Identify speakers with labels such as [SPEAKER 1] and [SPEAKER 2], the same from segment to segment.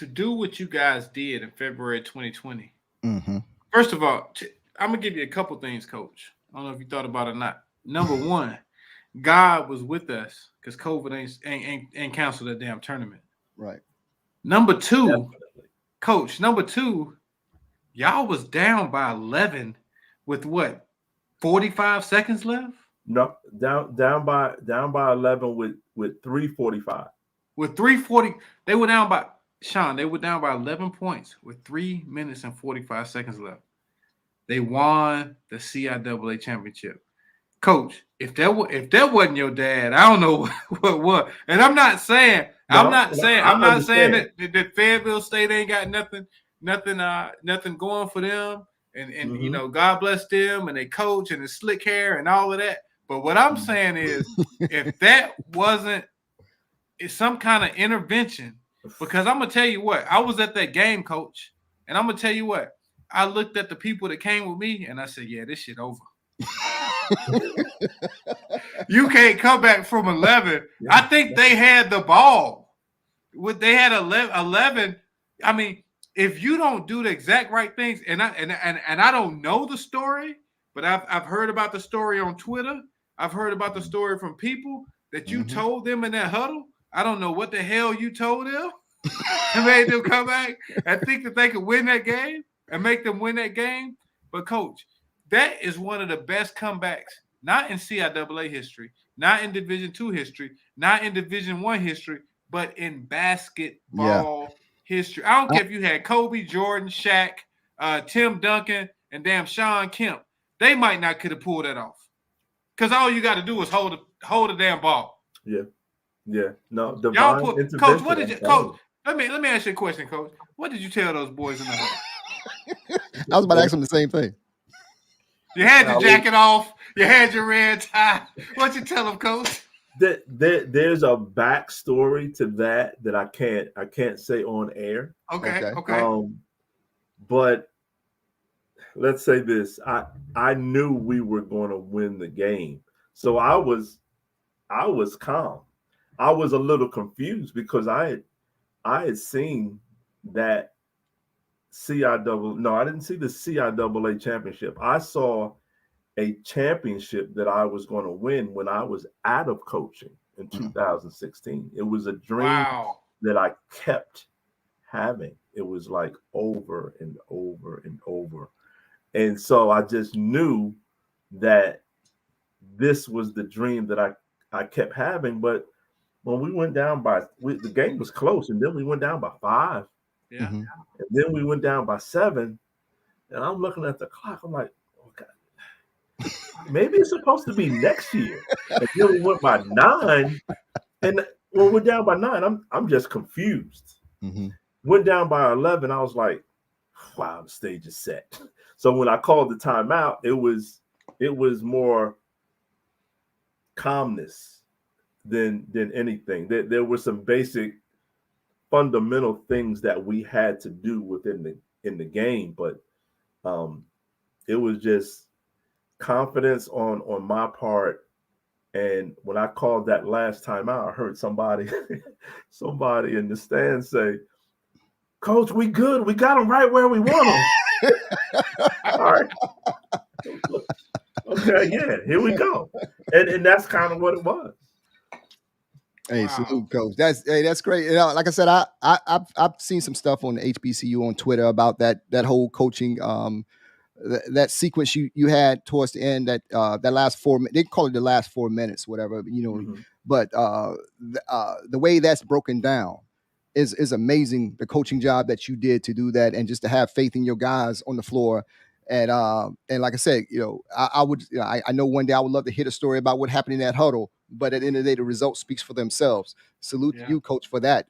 [SPEAKER 1] to do what you guys did in February 2020.
[SPEAKER 2] Mm-hmm.
[SPEAKER 1] First of all, I'm gonna give you a couple things, Coach. I don't know if you thought about it or not. Number one, God was with us because COVID ain't canceled that damn tournament.
[SPEAKER 2] Right.
[SPEAKER 1] Number two,
[SPEAKER 3] Definitely.
[SPEAKER 1] Coach. Number two, y'all was down by 11 with what 45 seconds left.
[SPEAKER 3] No, down by 11 with 3:45.
[SPEAKER 1] With 3:40, they were down by Sean. They were down by 11 points with 3 minutes and 45 seconds left. They won the CIAA championship. Coach, if that wasn't your dad, I don't know what. And I'm not saying that Fayetteville State ain't got nothing going for them. And you know, God bless them and they coach and the slick hair and all of that. But what I'm saying is, if that wasn't some kind of intervention, because I'm gonna tell you what, I was at that game, Coach, and I'm gonna tell you what, I looked at the people that came with me and I said, yeah, this shit over. You can't come back from 11. I think they had the ball. They had 11. I mean, if you don't do the exact right things, and I don't know the story, but I've heard about the story on Twitter. I've heard about the story from people that you told them in that huddle. I don't know what the hell you told them and made them come back and think that they could win that game and make them win that game. But Coach, that is one of the best comebacks, not in CIAA history, not in Division II history, not in Division I history, but in basketball history. I don't care if you had Kobe, Jordan, Shaq, Tim Duncan, and damn Sean Kemp. They might not could have pulled that off. Because all you got to do is hold the damn ball.
[SPEAKER 3] Yeah. Yeah. No,
[SPEAKER 1] y'all put Coach, what did you Coach? Let me ask you a question, Coach. What did you tell those boys in the huddle?
[SPEAKER 2] I was about to ask them the same thing.
[SPEAKER 1] You had your jacket off. You had your red tie. What you tell them, Coach?
[SPEAKER 3] There's a backstory to that I can't say on air.
[SPEAKER 1] Okay.
[SPEAKER 3] But let's say this: I knew we were going to win the game, so I was calm. I was a little confused because I had seen that CIAA. No, I didn't see the CIAA championship. I saw a championship that I was going to win when I was out of coaching in 2016. It was a dream that I kept having. It was like over and over and over. And so I just knew that this was the dream that I kept having. But when we went down the game was close, and then we went down by 5.
[SPEAKER 1] Yeah.
[SPEAKER 3] And then we went down by 7. And I'm looking at the clock. I'm like, oh God, maybe it's supposed to be next year. And then we went by 9. And when we're down by 9, I'm just confused. Went down by 11. I was like, wow, the stage is set. So when I called the timeout, it was more calmness than anything. There were some basic fundamental things that we had to do within the game, but it was just confidence on my part. And when I called that last timeout, I heard somebody in the stand say, "Coach, we good. We got them right where we want them." All right. Okay, yeah, here we go. And that's kind of what it was.
[SPEAKER 2] Hey, salute, Coach. That's great. You know, like I said, I've seen some stuff on the HBCU on Twitter about that whole coaching that sequence you had towards the end, that last 4 minutes. They call it the last 4 minutes, whatever, you know. But the way that's broken down is amazing. The coaching job that you did to do that, and just to have faith in your guys on the floor. And like I said, you know, I know one day I would love to hear a story about what happened in that huddle. But at the end of the day, the result speaks for themselves. Salute to you, Coach, for that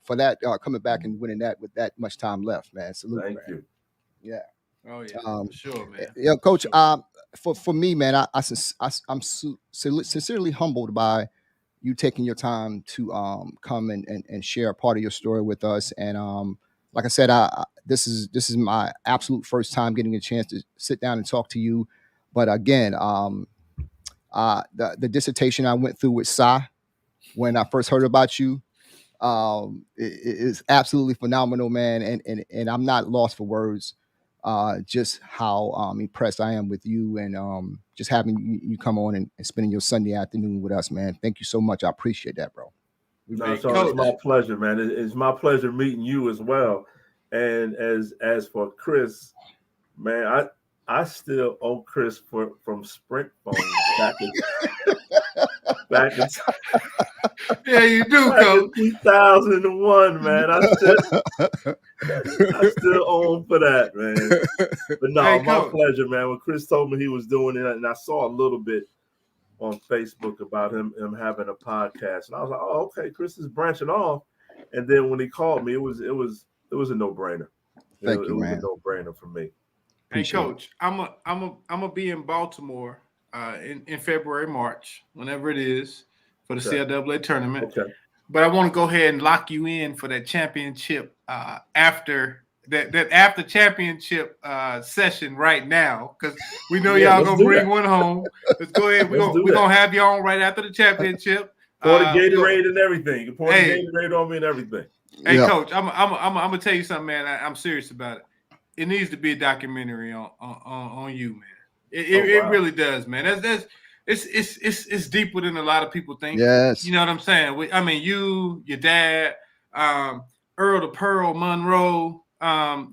[SPEAKER 2] coming back and winning that with that much time left, man. Salute,
[SPEAKER 3] Thank
[SPEAKER 2] man.
[SPEAKER 3] you.
[SPEAKER 1] Yeah. Oh yeah, for sure, man.
[SPEAKER 2] Yeah, Coach. For me, man, I'm sincerely humbled by you taking your time to come and share a part of your story with us. And like I said, this is my absolute first time getting a chance to sit down and talk to you. But again, the dissertation I went through with Sai when I first heard about you, is absolutely phenomenal, man. And I'm not lost for words. Just how impressed I am with you, and just having you come on and spending your Sunday afternoon with us, man. Thank you so much. I appreciate that, bro.
[SPEAKER 3] No, so it's my pleasure, man. It's my pleasure meeting you as well. And as for Chris, man, I still owe Chris from Sprint phones back in
[SPEAKER 1] yeah, you do, Coach.
[SPEAKER 3] 2001, man. I still owe him for that, man. But no, hey, my pleasure, man. When Chris told me he was doing it, and I saw a little bit on Facebook about him having a podcast, and I was like, oh, okay, Chris is branching off. And then when he called me, it was a no-brainer.
[SPEAKER 2] Thank you, man.
[SPEAKER 3] It was a no-brainer for me.
[SPEAKER 1] Hey, Coach, I'm a be in Baltimore in February, March, whenever it is, for the CIAA tournament. Okay. But I want to go ahead and lock you in for that championship after championship session right now, because we know y'all gonna bring one home. Let's go ahead. We're gonna have you on right after the championship.
[SPEAKER 3] Pour the Gatorade and everything. Pour the Gatorade on me and everything.
[SPEAKER 1] Hey, Coach, I'm gonna tell you something, man. I'm serious about it. It needs to be a documentary on you, man. It really does, man. It's deeper than a lot of people think.
[SPEAKER 2] Yes.
[SPEAKER 1] You know what I'm saying? I mean, you, your dad, Earl the Pearl Monroe,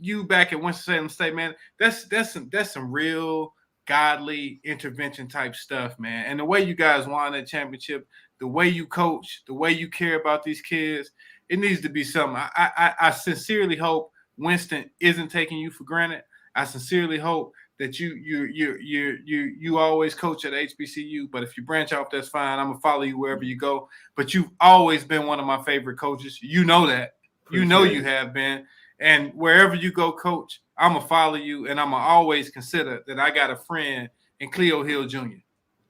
[SPEAKER 1] you back at Winston-Salem State, man. That's some real godly intervention type stuff, man. And the way you guys won that championship, the way you coach, the way you care about these kids, it needs to be something. I sincerely hope Winston isn't taking you for granted. I sincerely hope that you always coach at HBCU, but if you branch off, that's fine. I'm gonna follow you wherever you go. But you've always been one of my favorite coaches. You know that. You know you have been. And wherever you go, Coach, I'm gonna follow you, and I'm gonna always consider that I got a friend in Cleo Hill Jr.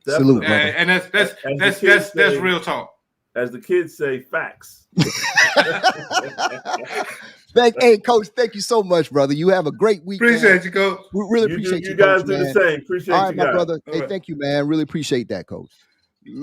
[SPEAKER 2] Salute,
[SPEAKER 1] and that's real talk.
[SPEAKER 3] As the kids say, facts.
[SPEAKER 2] Hey, Coach, thank you so much, brother. You have a great weekend.
[SPEAKER 1] Appreciate you, Coach.
[SPEAKER 2] We really appreciate you.
[SPEAKER 3] You guys
[SPEAKER 2] Coach,
[SPEAKER 3] do
[SPEAKER 2] man.
[SPEAKER 3] the same. Appreciate
[SPEAKER 2] All right,
[SPEAKER 3] you guys.
[SPEAKER 2] my brother. Hey, thank you, man. Really appreciate that, Coach. Man.